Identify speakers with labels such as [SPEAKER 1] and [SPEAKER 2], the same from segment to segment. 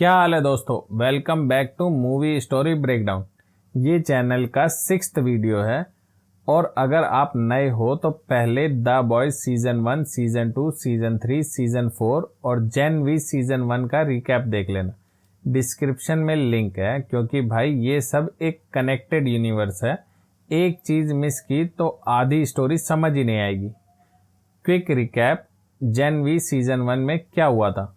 [SPEAKER 1] क्या हाल है दोस्तों, welcome back to movie story breakdown. ये चैनल का 6th वीडियो है और अगर आप नए हो तो पहले the boys season 1, season 2, season 3, season 4 और जेन वी सीजन 1 का रिकैप देख लेना। डिस्क्रिप्शन में लिंक है क्योंकि भाई ये सब एक कनेक्टेड यूनिवर्स है। एक चीज मिस की तो आधी स्टोरी समझ ही नहीं आएगी। Quick recap, Gen V season 1 में क्या हुआ था।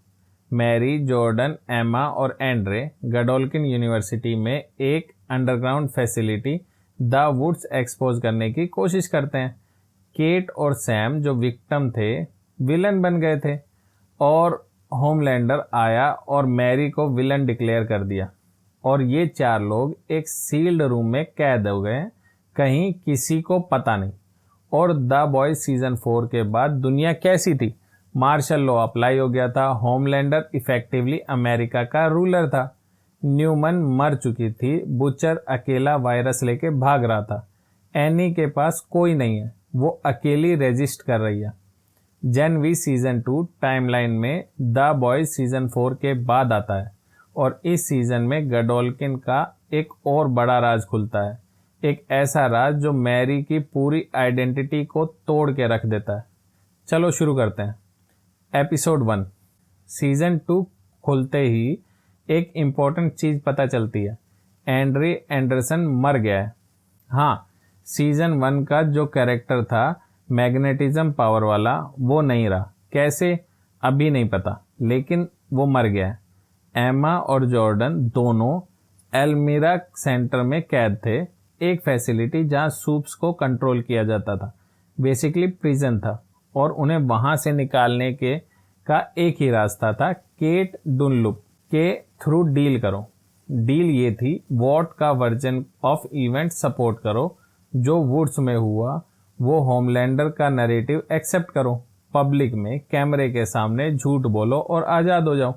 [SPEAKER 1] मैरी, जॉर्डन, एमा और एंड्रे गडोल्किन यूनिवर्सिटी में एक underground facility the Woods expose करने की कोशिश करते हैं। केट और सैम जो विक्टिम थे विलन बन गए थे और होमलैंडर आया और मैरी को विलन डिक्लेयर कर दिया और ये 4 लोग एक सील्ड रूम में कैद हो गए, कहीं किसी को पता नहीं। और द बॉयज सीजन 4 के बाद दुनिया कैसी थी? मार्शल लॉ अप्लाई हो गया था। होमलैंडर इफेक्टिवली अमेरिका का रूलर था। न्यूमन मर चुकी थी। बुचर अकेला वायरस लेके भाग रहा था। एनी के पास कोई नहीं है, वो अकेली रेजिस्ट कर रही है। जेन वी सीजन 2 टाइमलाइन में द बॉयज सीजन 4 के बाद आता है और इस सीजन में गडोल्किन का एक और बड़ा राज खुलता है। एक ऐसा राज जो मैरी की पूरी आइडेंटिटी को तोड़ के रख देता है। चलो शुरू करते हैं। एपिसोड 1। सीजन 2 खुलते ही एक इम्पोर्टेंट चीज पता चलती है, एंड्रे एंडरसन मर गया है। हाँ, सीजन 1 का जो कैरेक्टर था मैग्नेटिज्म पावर वाला वो नहीं रहा। कैसे अभी नहीं पता, लेकिन वो मर गया है। एमा और जॉर्डन दोनों एल्मीरा सेंटर में कैद थे, एक फैसिलिटी जहां सूप्स को कंट्रोल किया जाता था। बेसिकली प्रिजन था और उन्हें वहां से निकालने का एक ही रास्ता था, केट डुनलुप के थ्रू डील करो। डील ये थी, वॉट का वर्जन ऑफ इवेंट सपोर्ट करो, जो वुड्स में हुआ वो होमलैंडर का नैरेटिव एक्सेप्ट करो, पब्लिक में कैमरे के सामने झूठ बोलो और आज़ाद हो जाओ।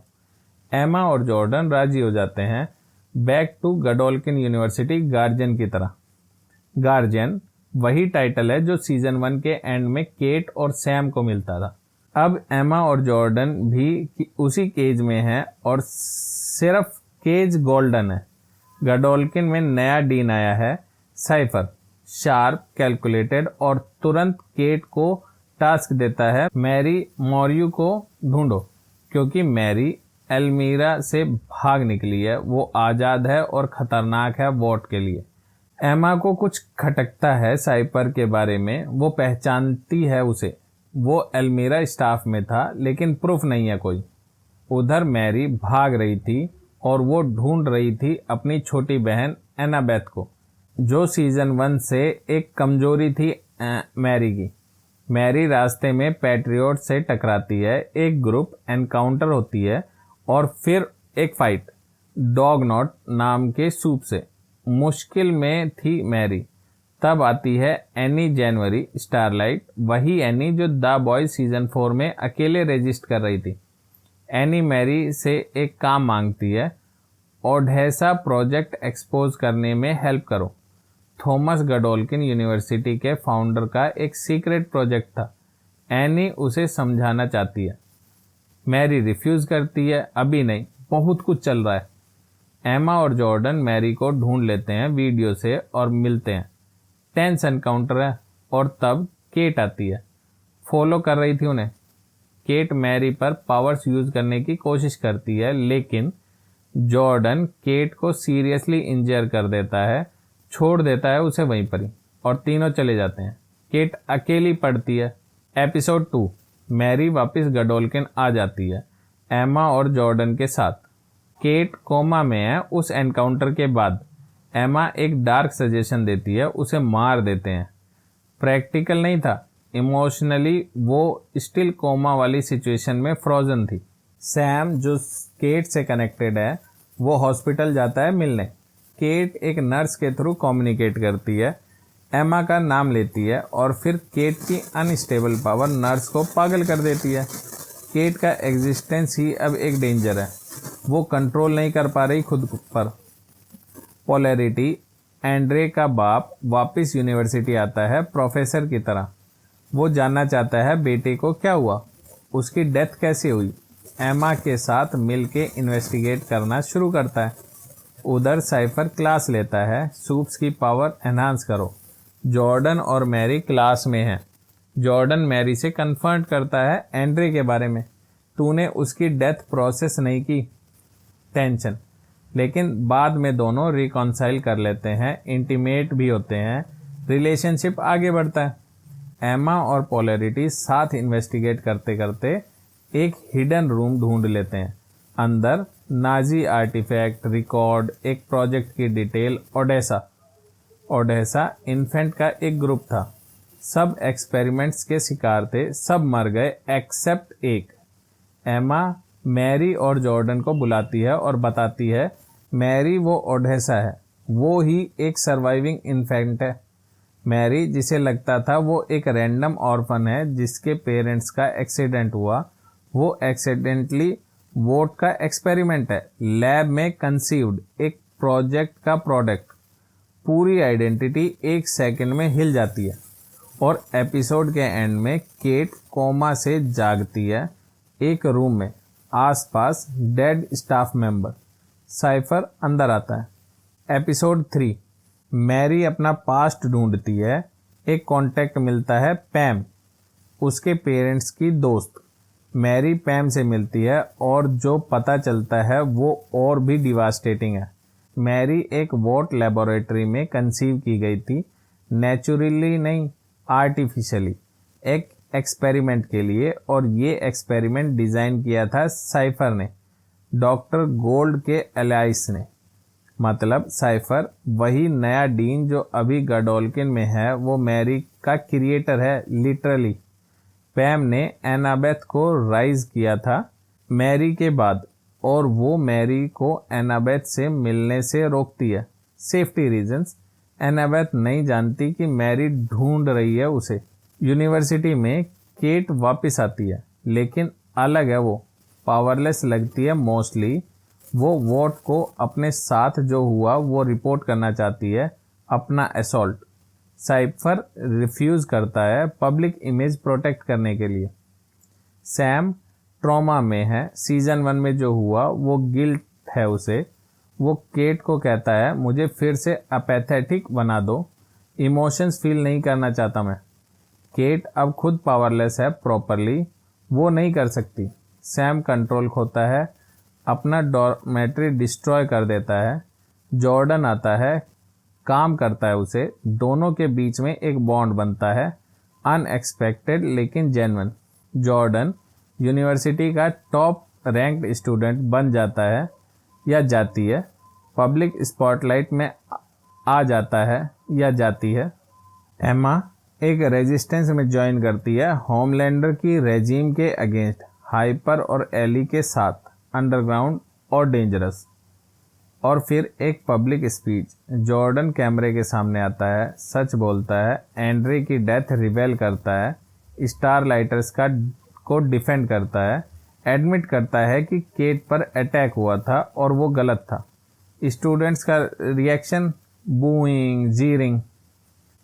[SPEAKER 1] एमा और जॉर्डन राजी हो जाते हैं। बैक टू गडोल्किन यूनिवर्सिटी गार्जियन की तरह। गार्जियन वही टाइटल है जो सीजन 1 के एंड में केट और सैम को मिलता था। अब एमा और जॉर्डन भी उसी केज में हैं और सिर्फ केज गोल्डन है। गडोल्किन में नया डीन आया है, साइफर, शार्प, कैलकुलेटेड और तुरंत केट को टास्क देता है मैरी मॉर्यू को ढूंढो, क्योंकि मैरी एल्मीरा से भाग निकली है। वो आज़ाद है और खतरनाक है वोट के लिए। एमा को कुछ खटकता है साइपर के बारे में, वो पहचानती है उसे। वो एल्मीरा स्टाफ में था लेकिन प्रूफ नहीं है कोई। उधर मैरी भाग रही थी और वो ढूंढ रही थी अपनी छोटी बहन एनाबेथ को, जो सीजन 1 से एक कमजोरी थी मैरी की। मैरी रास्ते में पैट्रियट से टकराती है, एक ग्रुप एनकाउंटर होती है और फिर एक फाइट डॉग नॉट नाम के सूप से। मुश्किल में थी मैरी। तब आती है एनी जनवरी स्टारलाइट, वही एनी जो द बॉयज सीजन 4 में अकेले रजिस्ट कर रही थी। एनी मैरी से एक काम मांगती है, ओडेसा प्रोजेक्ट एक्सपोज करने में हेल्प करो। थॉमस गडोल्किन यूनिवर्सिटी के फाउंडर का एक सीक्रेट प्रोजेक्ट था। एनी उसे समझाना चाहती है। मैरी रिफ्यूज करती है, अभी नहीं, बहुत कुछ चल रहा है। एमा और जॉर्डन मैरी को ढूंढ लेते हैं वीडियो से और मिलते हैं। टेंस एनकाउंटर है और तब केट आती है। फॉलो कर रही थी उन्हें। केट मैरी पर पावर्स यूज करने की कोशिश करती है, लेकिन जॉर्डन केट को सीरियसली इंजर कर देता है, छोड़ देता है उसे वहीं पर ही और तीनों चले जाते हैं। केट अकेली पड़ती है। एपिसोड 2। मैरी वापस गडोल्किन आ जाती है एमा और जॉर्डन के साथ। केट कोमा में है उस एनकाउंटर के बाद। एमा एक डार्क सजेशन देती है, उसे मार देते हैं। प्रैक्टिकल नहीं था, इमोशनली वो स्टिल कोमा वाली सिचुएशन में फ्रोजन थी। सैम जो केट से कनेक्टेड है वो हॉस्पिटल जाता है मिलने। केट एक नर्स के थ्रू कम्युनिकेट करती है, एमा का नाम लेती है और फिर केट की अनस्टेबल पावर नर्स को पागल कर देती है। केट का एग्जिस्टेंस ही अब एक डेंजर है, वो कंट्रोल नहीं कर पा रही खुद पर। पोलैरिटी, एंड्रे का बाप वापस यूनिवर्सिटी आता है प्रोफेसर की तरह। वो जानना चाहता है बेटे को क्या हुआ, उसकी डेथ कैसे हुई। एमा के साथ मिलके इन्वेस्टिगेट करना शुरू करता है। उधर साइफर क्लास लेता है, सूप्स की पावर एनहांस करो। जॉर्डन और मैरी क्लास में हैं। जॉर्डन मैरी से कन्फर्ट करता है एंड्रे के बारे में, तूने उसकी डेथ प्रोसेस नहीं की। टेंशन, लेकिन बाद में दोनों रिकॉन्साइल कर लेते हैं, इंटीमेट भी होते हैं, रिलेशनशिप आगे बढ़ता है। एमा और पोलैरिटी साथ इन्वेस्टिगेट करते करते एक हिडन रूम ढूंढ लेते हैं। अंदर नाजी आर्टिफैक्ट, रिकॉर्ड, एक प्रोजेक्ट की डिटेल। ओडेसा इन्फेंट का एक ग्रुप था। सब एक्सपेरिमेंट्स के शिकार थे, सब मर गए एक्सेप्ट एक। एमा मैरी और जॉर्डन को बुलाती है और बताती है मैरी वो ओडेसा है, वो ही एक सर्वाइविंग इन्फेंट है। मैरी, जिसे लगता था वो एक रैंडम ऑर्फन है जिसके पेरेंट्स का एक्सीडेंट हुआ, वो एक्सीडेंटली वोट का एक्सपेरिमेंट है, लैब में कंसीव्ड एक प्रोजेक्ट का प्रोडक्ट। पूरी आइडेंटिटी एक सेकंड में हिल जाती है। और एपिसोड के एंड में केट कोमा से जागती है एक रूम में, आसपास डेड स्टाफ मेंबर। साइफर अंदर आता है। एपिसोड 3, मैरी अपना पास्ट ढूंढती है। एक कॉन्टेक्ट मिलता है, पैम, उसके पेरेंट्स की दोस्त। मैरी पैम से मिलती है और जो पता चलता है वो और भी डिवास्टेटिंग है। मैरी एक वोट लेबोरेटरी में कंसीव की गई थी, नेचुरली नहीं, आर्टिफिशियली, एक एक्सपेरिमेंट के लिए। और ये एक्सपेरिमेंट डिज़ाइन किया था साइफर ने, डॉक्टर गोल्ड के एलाइस ने। मतलब साइफर, वही नया डीन जो अभी गडोल्किन में है, वो मैरी का क्रिएटर है लिटरली। पैम ने एनाबेथ को राइज किया था मैरी के बाद, और वो मैरी को एनाबेथ से मिलने से रोकती है, सेफ्टी रीजंस। एनाबेथ नहीं जानती कि मैरी ढूंढ रही है उसे। यूनिवर्सिटी में केट वापस आती है, लेकिन अलग है वो, पावरलेस लगती है मोस्टली। वो वोट को अपने साथ जो हुआ वो रिपोर्ट करना चाहती है, अपना असॉल्ट। साइफर रिफ्यूज करता है पब्लिक इमेज प्रोटेक्ट करने के लिए। सैम ट्रॉमा में है, सीजन 1 में जो हुआ वो गिल्ट है उसे। वो केट को कहता है मुझे फिर से अपैथेटिक बना दो, इमोशंस फील नहीं करना चाहता मैं। केट अब खुद पावरलेस है प्रॉपरली, वो नहीं कर सकती। सैम कंट्रोल खोता है, अपना डॉर्मेट्री डिस्ट्रॉय कर देता है। जॉर्डन आता है, काम करता है उसे। दोनों के बीच में एक बॉन्ड बनता है, अनएक्सपेक्टेड लेकिन जेन्युइन। जॉर्डन यूनिवर्सिटी का टॉप रैंक्ड स्टूडेंट बन जाता है या जाती है, पब्लिक स्पॉटलाइट में आ जाता है या जाती है। एमा एक रेजिस्टेंस में ज्वाइन करती है, होमलैंडर की रेजिम के अगेंस्ट, हाइपर और एली के साथ, अंडरग्राउंड और डेंजरस। और फिर एक पब्लिक स्पीच। जॉर्डन कैमरे के सामने आता है, सच बोलता है, एंड्रे की डेथ रिवेल करता है, स्टारलाइटर्स को डिफेंड करता है, एडमिट करता है कि केट पर अटैक हुआ था और वो गलत था। स्टूडेंट्स का रिएक्शन, बूइंग, जीरिंग।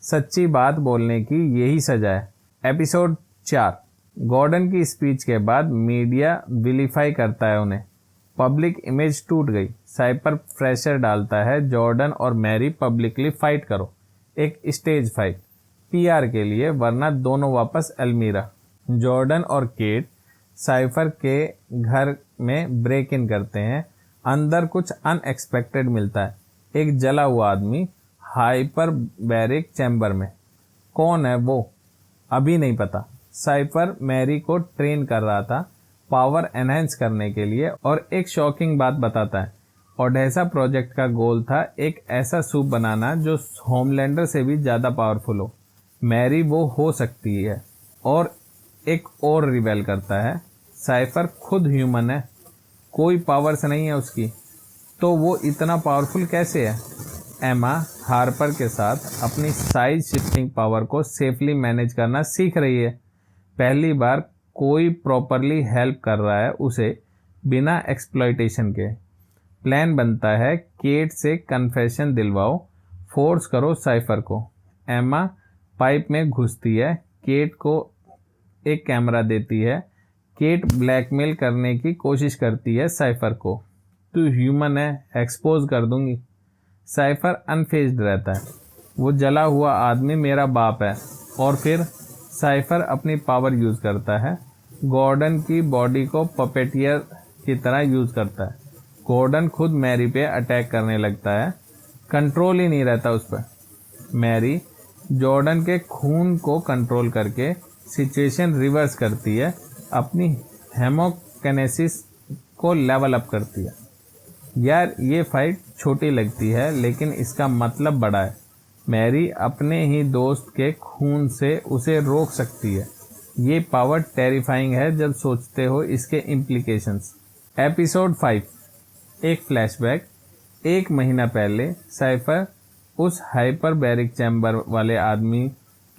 [SPEAKER 1] सच्ची बात बोलने की यही सजा है। एपिसोड 4, गॉर्डन की स्पीच के बाद मीडिया विलीफाई करता है उन्हें, पब्लिक इमेज टूट गई। साइपर प्रेशर डालता है, जॉर्डन और मैरी पब्लिकली फाइट करो, एक स्टेज फाइट, पीआर के लिए, वरना दोनों वापस एल्मीरा। जॉर्डन और केट साइफर के घर में ब्रेक इन करते हैं। अंदर कुछ अनएक्सपेक्टेड मिलता है, एक जला हुआ आदमी हाइपरबैरिक चैम्बर में। कौन है वो अभी नहीं पता। साइफर मैरी को ट्रेन कर रहा था पावर एनहेंस करने के लिए। और एक शॉकिंग बात बताता है, ओडेसा प्रोजेक्ट का गोल था एक ऐसा सूप बनाना जो होमलैंडर से भी ज़्यादा पावरफुल हो। मैरी वो हो सकती है। और एक और रिवेल करता है, साइफर खुद ह्यूमन है, कोई पावर्स नहीं है उसकी, तो वो इतना पावरफुल कैसे है। एमा हार्पर के साथ अपनी साइज शिफ्टिंग पावर को सेफली मैनेज करना सीख रही है। पहली बार कोई प्रॉपरली हेल्प कर रहा है उसे, बिना एक्सप्लॉइटेशन के। प्लान बनता है, केट से कन्फेशन दिलवाओ, फोर्स करो साइफर को। एमा पाइप में घुसती है, केट को एक कैमरा देती है, केट ब्लैकमेल करने की कोशिश करती है साइफर को, तू ह्यूमन है, एक्सपोज कर दूंगी। साइफर अनफेज्ड रहता है, वो जला हुआ आदमी मेरा बाप है। और फिर साइफर अपनी पावर यूज़ करता है, गॉर्डन की बॉडी को पपेटियर की तरह यूज़ करता है। गॉर्डन खुद मैरी पे अटैक करने लगता है, कंट्रोल ही नहीं रहता उस पर। मैरी जॉर्डन के खून को कंट्रोल करके सिचुएशन रिवर्स करती है, अपनी हेमोकाइनेसिस को लेवल अप करती है। यार ये फाइट छोटी लगती है लेकिन इसका मतलब बड़ा है। मैरी अपने ही दोस्त के खून से उसे रोक सकती है। ये पावर टेरिफाइंग है जब सोचते हो इसके इम्प्लीकेशंस। एपिसोड 5, एक फ्लैशबैक। 1 महीना पहले साइफर उस हाइपरबैरिक चैम्बर वाले आदमी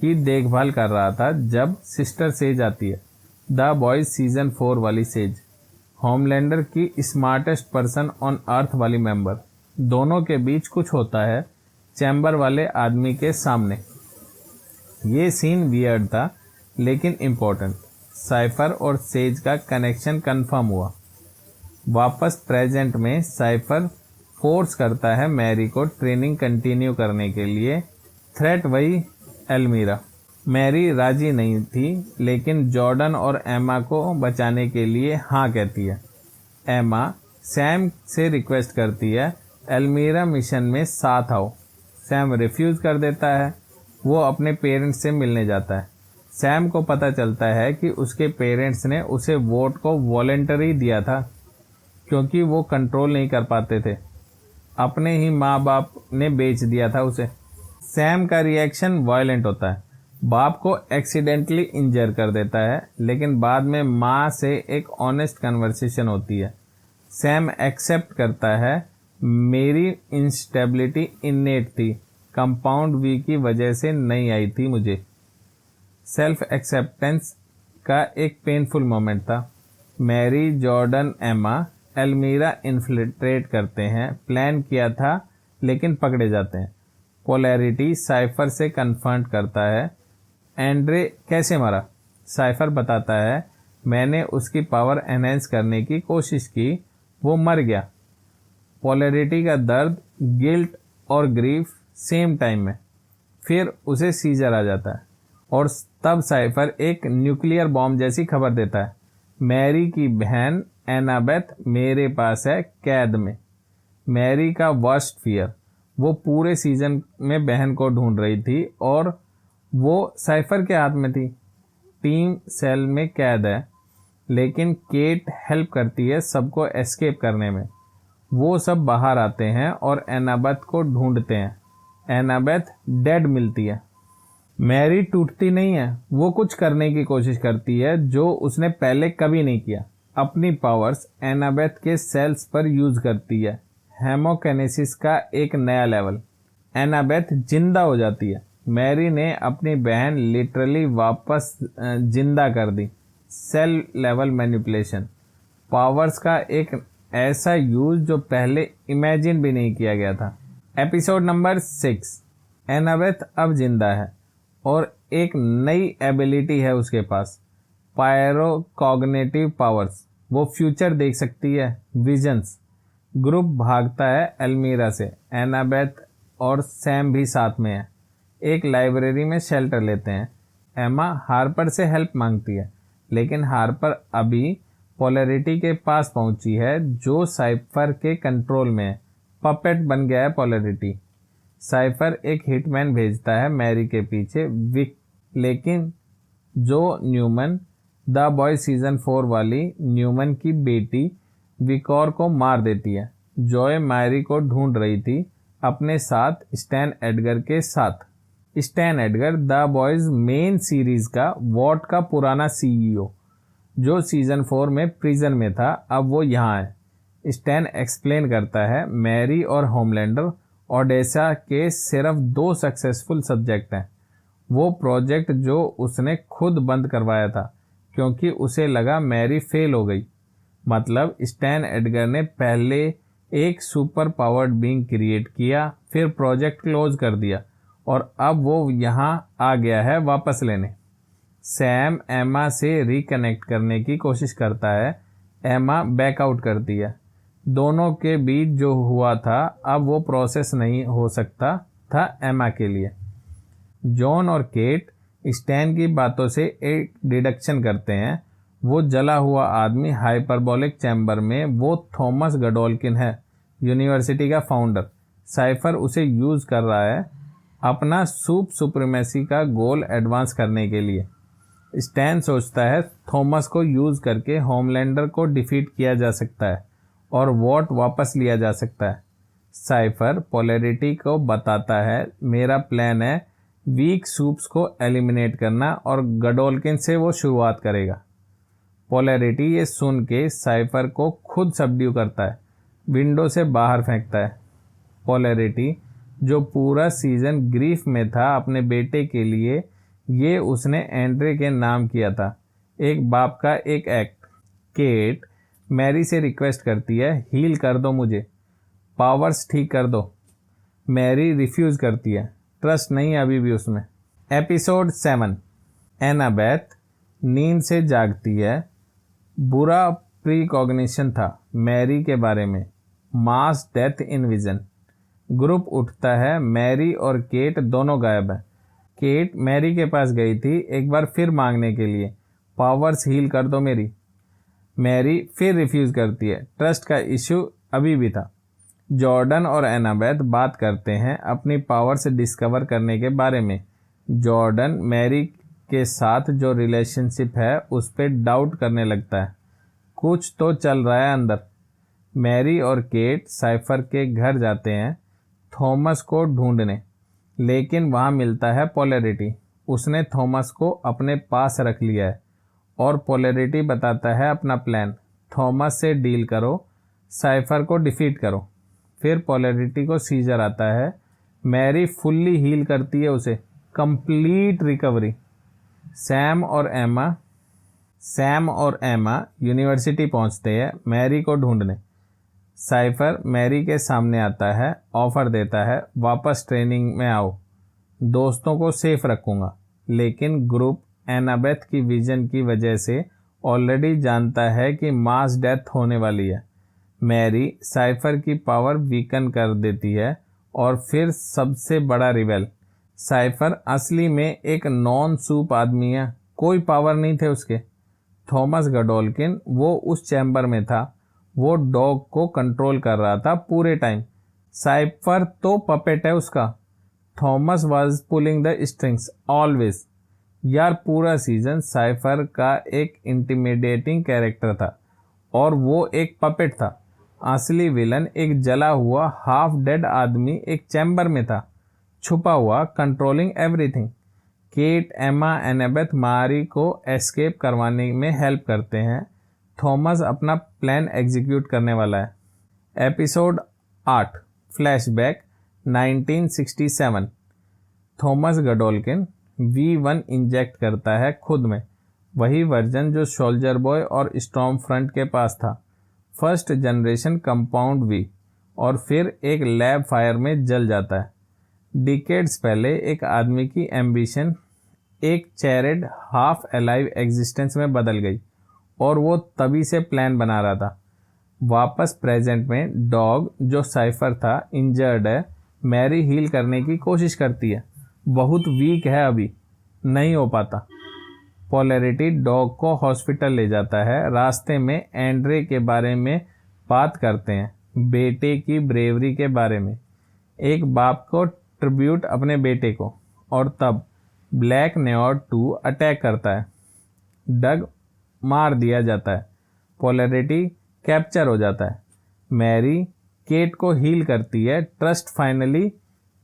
[SPEAKER 1] की देखभाल कर रहा था जब सिस्टर सेज आती है, द बॉयज सीजन 4 वाली सेज, होमलैंडर की स्मार्टेस्ट पर्सन ऑन अर्थ वाली मेंबर। दोनों के बीच कुछ होता है चैम्बर वाले आदमी के सामने। ये सीन वियर्ड था लेकिन इम्पोर्टेंट। साइफर और सेज का कनेक्शन कंफर्म हुआ। वापस प्रेजेंट में साइफर फोर्स करता है मैरी को ट्रेनिंग कंटिन्यू करने के लिए। थ्रेट वही एल्मीरा। मैरी राजी नहीं थी लेकिन जॉर्डन और एमा को बचाने के लिए हाँ कहती है। एमा सैम से रिक्वेस्ट करती है एल्मीरा मिशन में साथ आओ। सैम रिफ्यूज़ कर देता है। वो अपने पेरेंट्स से मिलने जाता है। सैम को पता चलता है कि उसके पेरेंट्स ने उसे वोट को वॉलंटरी दिया था क्योंकि वो कंट्रोल नहीं कर पाते थे। अपने ही माँ बाप ने बेच दिया था उसे। सैम का रिएक्शन वायलेंट होता है। बाप को एक्सीडेंटली इंजर कर देता है लेकिन बाद में माँ से एक ऑनेस्ट कन्वर्सेशन होती है। सैम एक्सेप्ट करता है मेरी इंस्टेबिलिटी इनेट थी, कंपाउंड वी की वजह से नहीं आई थी मुझे। सेल्फ एक्सेप्टेंस का एक पेनफुल मोमेंट था। मैरी, जॉर्डन, एमा एल्मीरा इन्फिल्ट्रेट करते हैं। प्लान किया था लेकिन पकड़े जाते हैं। पोलैरिटी साइफर से कन्फ्रंट करता है। एंड्रे कैसे मरा? साइफर बताता है मैंने उसकी पावर एनहेंस करने की कोशिश की, वो मर गया। पोलैरिटी का दर्द, गिल्ट और ग्रीफ सेम टाइम में। फिर उसे सीजर आ जाता है और तब साइफर एक न्यूक्लियर बॉम्ब जैसी खबर देता है। मैरी की बहन एनाबेथ मेरे पास है कैद में। मैरी का वर्स्ट फियर, वो पूरे सीजन में बहन को ढूंढ रही थी और वो साइफर के हाथ में थी। टीम सेल में कैद है लेकिन केट हेल्प करती है सबको एस्केप करने में। वो सब बाहर आते हैं और एनाबेथ को ढूंढते हैं। एनाबेथ डेड मिलती है। मैरी टूटती नहीं है, वो कुछ करने की कोशिश करती है जो उसने पहले कभी नहीं किया। अपनी पावर्स एनाबेथ के सेल्स पर यूज करती है। हेमोकाइनेसिस का एक नया लेवल। एनाबेथ जिंदा हो जाती है। मैरी ने अपनी बहन लिटरली वापस जिंदा कर दी। Cell level manipulation. पावर्स का एक ऐसा यूज जो पहले इमेजिन भी नहीं किया गया था। Episode number 6। एनाबेथ अब जिंदा है और एक नई एबिलिटी है उसके पास, पायरोकॉग्निटिव पावर्स। वो फ्यूचर देख सकती है, विजन्स। ग्रुप भागता है एल्मीरा से। एनाबेथ और सैम भी साथ में है। एक लाइब्रेरी में शेल्टर लेते हैं। एमा हार्पर से हेल्प मांगती है लेकिन हार्पर अभी पोलैरिटी के पास पहुंची है जो साइफर के कंट्रोल में है। पपेट बन गया है पोलैरिटी। साइफर एक हिटमैन भेजता है मैरी के पीछे, विक, लेकिन जो न्यूमन, द बॉय सीजन 4 वाली न्यूमन की बेटी विकोर को मार देती है। जॉय मैरी को ढूंढ रही थी अपने साथ स्टैन एडगर के साथ। Stand Edgar the boys main series का वॉट का पुराना सीईओ जो सीजन 4 में प्रिजन में था, अब वो यहाँ है। स्टैन एक्सप्लेन करता है मैरी और होमलैंडर ओडेसा के सिर्फ 2 सक्सेसफुल सब्जेक्ट हैं। वो प्रोजेक्ट जो उसने खुद बंद करवाया था क्योंकि उसे लगा मैरी फेल हो गई। मतलब स्टैन एडगर ने पहले एक सुपर पावर्ड बीइंग क्रिएट किया, फिर प्रोजेक्ट क्लोज कर दिया और अब वो यहाँ आ गया है वापस लेने। सैम एमा से रिकनेक्ट करने की कोशिश करता है। एमा बैकआउट करती है। दोनों के बीच जो हुआ था अब वो प्रोसेस नहीं हो सकता था एमा के लिए। जॉन और केट स्टैन की बातों से एक डिडक्शन करते हैं। वो जला हुआ आदमी हाइपरबोलिक चैम्बर में वो थॉमस गडोल्किन है, यूनिवर्सिटी का फाउंडर। साइफर उसे यूज़ कर रहा है अपना सुप्रीमेसी का गोल एडवांस करने के लिए। स्टैन सोचता है थॉमस को यूज़ करके होमलैंडर को डिफीट किया जा सकता है और वोट वापस लिया जा सकता है। साइफर पोलैरिटी को बताता है मेरा प्लान है वीक सूप्स को एलिमिनेट करना और गडोल्किन से वो शुरुआत करेगा। पोलैरिटी ये सुन के साइफर को खुद सबड्यू करता है, विंडो से बाहर फेंकता है। पोलैरिटी जो पूरा सीजन ग्रीफ में था अपने बेटे के लिए, ये उसने एंड्रे के नाम किया था, एक बाप का एक एक्ट। केट मैरी से रिक्वेस्ट करती है हील कर दो मुझे, पावर्स ठीक कर दो। मैरी रिफ्यूज़ करती है, ट्रस्ट नहीं अभी भी उसमें। एपिसोड 7 एनाबेथ नींद से जागती है। बुरा प्रीकॉग्निशन था मैरी के बारे में, मास डेथ इन विजन। ग्रुप उठता है, मैरी और केट दोनों गायब हैं। केट मैरी के पास गई थी एक बार फिर मांगने के लिए, पावर्स हील कर दो मेरी। मैरी फिर रिफ्यूज़ करती है, ट्रस्ट का इश्यू अभी भी था। जॉर्डन और एनाबेथ बात करते हैं अपनी पावर से डिस्कवर करने के बारे में। जॉर्डन मैरी के साथ जो रिलेशनशिप है उस पर डाउट करने लगता है, कुछ तो चल रहा है अंदर। मैरी और केट साइफर के घर जाते हैं थॉमस को ढूंढने, लेकिन वहाँ मिलता है पोलैरिटी। उसने थॉमस को अपने पास रख लिया है और पोलैरिटी बताता है अपना प्लान, थॉमस से डील करो, साइफर को डिफीट करो। फिर पोलैरिटी को सीजर आता है। मैरी फुल्ली हील करती है उसे, कंप्लीट रिकवरी। सैम और एमा यूनिवर्सिटी पहुंचते हैं मैरी को ढूंढने। साइफर मैरी के सामने आता है, ऑफर देता है वापस ट्रेनिंग में आओ, दोस्तों को सेफ रखूंगा। लेकिन ग्रुप एनाबेथ की विजन की वजह से ऑलरेडी जानता है कि मास डेथ होने वाली है। मैरी साइफर की पावर वीकन कर देती है और फिर सबसे बड़ा रिवेल, साइफर असली में एक नॉन सूप आदमी है, कोई पावर नहीं थे उसके। थॉमस गडोल्किन वो उस चैम्बर में था, वो डॉग को कंट्रोल कर रहा था पूरे टाइम। साइफर तो पपेट है उसका। Thomas was pulling the strings always. यार पूरा सीजन साइफर का एक इंटिमिडेटिंग कैरेक्टर था और वो एक पपेट था। असली विलन एक जला हुआ हाफ डेड आदमी एक चैम्बर में था, छुपा हुआ, कंट्रोलिंग एवरीथिंग। केट, एमा, एनाबेथ मारी को एस्केप करवाने में हेल्प करते हैं। थॉमस अपना प्लान एग्जीक्यूट करने वाला है। Episode 8 flashback 1967। Thomas Godolkin V1 inject करता है खुद में, वही वर्जन जो सोल्जर बॉय और स्टॉर्म फ्रंट के पास था। फर्स्ट जनरेशन कंपाउंड V, और फिर एक लैब फायर में जल जाता है। डिकेड्स पहले एक आदमी की एम्बिशन एक चैरेड हाफ अलाइव एग्जिस्टेंस में बदल गई और वो तभी से प्लान बना रहा था। वापस प्रेजेंट में डॉग जो साइफर था इंजर्ड है, मैरी हील करने की कोशिश करती है, बहुत वीक है अभी, नहीं हो पाता। पोलैरिटी डॉग को हॉस्पिटल ले जाता है। रास्ते में एंड्रे के बारे में बात करते हैं, बेटे की ब्रेवरी के बारे में, एक बाप को ट्रिब्यूट अपने बेटे को। और तब ब्लैक नेओर 2 अटैक करता है, डग मार दिया जाता है, पोलैरिटी कैप्चर हो जाता है। मैरी केट को हील करती है, ट्रस्ट फाइनली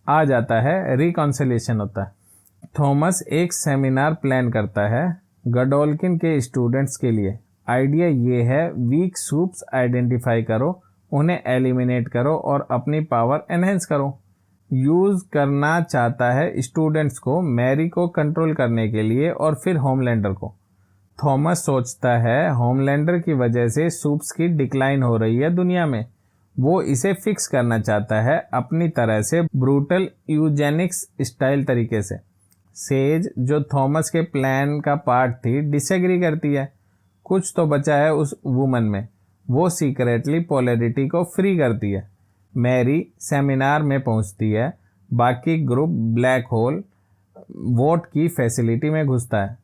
[SPEAKER 1] आ जाता है, रिकॉन्सिलिएशन होता है। थॉमस एक सेमिनार प्लान करता है गडोल्किन के स्टूडेंट्स के लिए। आइडिया ये है वीक सूप्स आइडेंटिफाई करो, उन्हें एलिमिनेट करो और अपनी पावर एनहेंस करो। यूज़ करना चाहता है स्टूडेंट्स को मैरी को कंट्रोल करने के लिए और फिर होमलैंडर को। थॉमस सोचता है होमलैंडर की वजह से सूप्स की डिक्लाइन हो रही है दुनिया में, वो इसे फिक्स करना चाहता है अपनी तरह से, ब्रूटल यूजेनिक्स स्टाइल तरीके से। सेज जो थॉमस के प्लान का पार्ट थी डिसएग्री करती है। कुछ तो बचा है उस वुमन में, वो सीक्रेटली पोलैरिटी को फ्री करती है। मैरी सेमिनार में पहुंचती है, बाकी ग्रुप ब्लैक होल वोट की फैसिलिटी में घुसता है।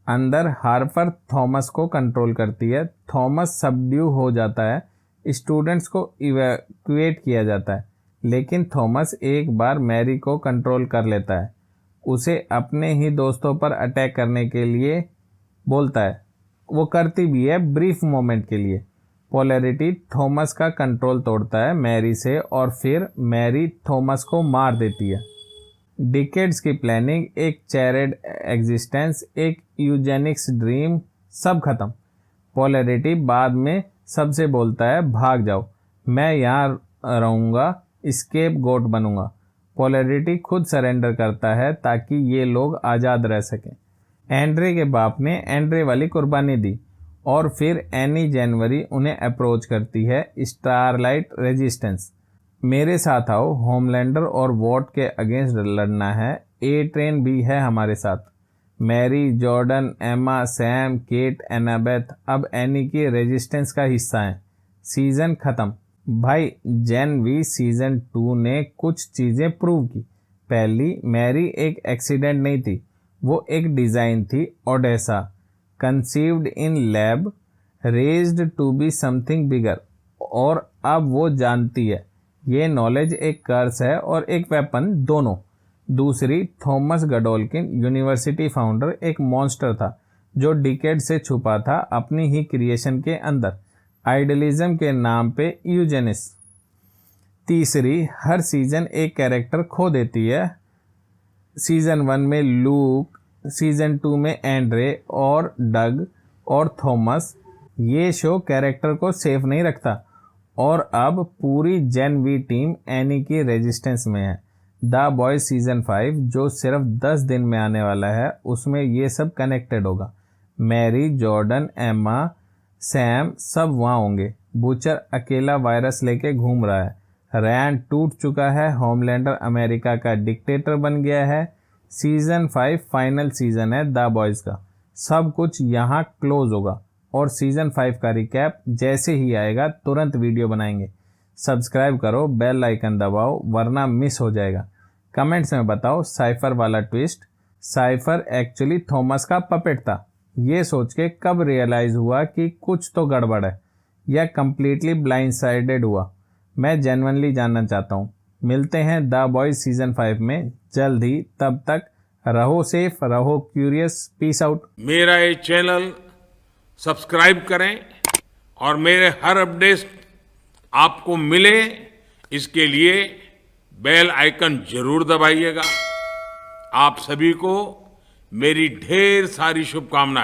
[SPEAKER 1] अंदर हार्पर थॉमस को कंट्रोल करती है। थॉमस सबड्यू हो जाता है, स्टूडेंट्स को इवैक्यूएट किया जाता है, लेकिन थॉमस एक बार मैरी को कंट्रोल कर लेता है। उसे अपने ही दोस्तों पर अटैक करने के लिए बोलता है। वो करती भी है ब्रीफ मोमेंट के लिए। पोलैरिटी थॉमस का कंट्रोल तोड़ता है मैरी से और फिर मैरी थॉमस को मार देती है। डिकेड्स की प्लानिंग, एक चैरिड एग्जिस्टेंस, एक यूजेनिक्स ड्रीम, सब खत्म। पोलैरिटी बाद में सबसे बोलता है भाग जाओ, मैं यहाँ रहूँगा, स्केप गोट बनूंगा। पोलैरिटी खुद सरेंडर करता है ताकि ये लोग आज़ाद रह सकें। एंड्रे के बाप ने एंड्रे वाली कुर्बानी दी और फिर एनी जनवरी उन्हें अप्रोच करती है। स्टारलाइट रेजिस्टेंस, मेरे साथ आओ, होमलैंडर और वॉट के अगेंस्ट लड़ना है। ए ट्रेन भी है हमारे साथ। मैरी, जॉर्डन, एमा, सैम, केट, एनाबेथ अब एनी की रेजिस्टेंस का हिस्सा हैं। सीजन खत्म। भाई जेन वी सीजन 2 ने कुछ चीज़ें प्रूव की। पहली, मैरी एक एक्सीडेंट नहीं थी, वो एक डिज़ाइन थी। Odessa, conceived in lab, raised to be something bigger. और अब वो जानती है ये नॉलेज एक कर्स है और एक वेपन, दोनों। दूसरी, थॉमस गडोल्किन यूनिवर्सिटी फाउंडर एक मॉन्स्टर था जो डिकेड से छुपा था अपनी ही क्रिएशन के अंदर, आइडलिज्म के नाम पे यूजेनिस। तीसरी, हर सीजन एक कैरेक्टर खो देती है। सीजन 1 में लूक, सीजन 2 में एंड्रे और डग और थॉमस। ये शो कैरेक्टर को सेफ नहीं रखता। और अब पूरी जेन वी टीम एनी की रेजिस्टेंस में है। द बॉयज सीजन 5 जो सिर्फ 10 दिन में आने वाला है, उसमें ये सब कनेक्टेड होगा। मैरी, जॉर्डन, एम्मा, सैम सब वहाँ होंगे। बूचर अकेला वायरस लेके घूम रहा है। रैंड टूट चुका है। होमलैंडर अमेरिका का डिक्टेटर बन गया है। सीजन 5 फाइनल सीजन है द बॉयज का। सब कुछ यहाँ क्लोज होगा और सीजन 5 का रिकैप जैसे ही आएगा तुरंत वीडियो बनाएंगे। सब्सक्राइब करो, बेल आइकन दबाओ वरना मिस हो जाएगा। कमेंट्स में बताओ साइफर वाला ट्विस्ट। साइफर एक्चुअली थॉमस का पपेट था। ये सोच के कब रियलाइज हुआ कि कुछ तो गड़बड़ है, या कंप्लीटली ब्लाइंड साइडेड हुआ? मैं जेन्युइनली जानना चाहता हूँ। मिलते हैं द बॉयज सीजन 5 में जल्द ही। तब तक रहो सेफ, रहो क्यूरियस। Peace out.
[SPEAKER 2] मेरा ये चैनल सब्सक्राइब करें और मेरे हर अपडेट आपको मिले, इसके लिए बेल आइकन जरूर दबाइएगा। आप सभी को मेरी ढेर सारी शुभकामनाएं।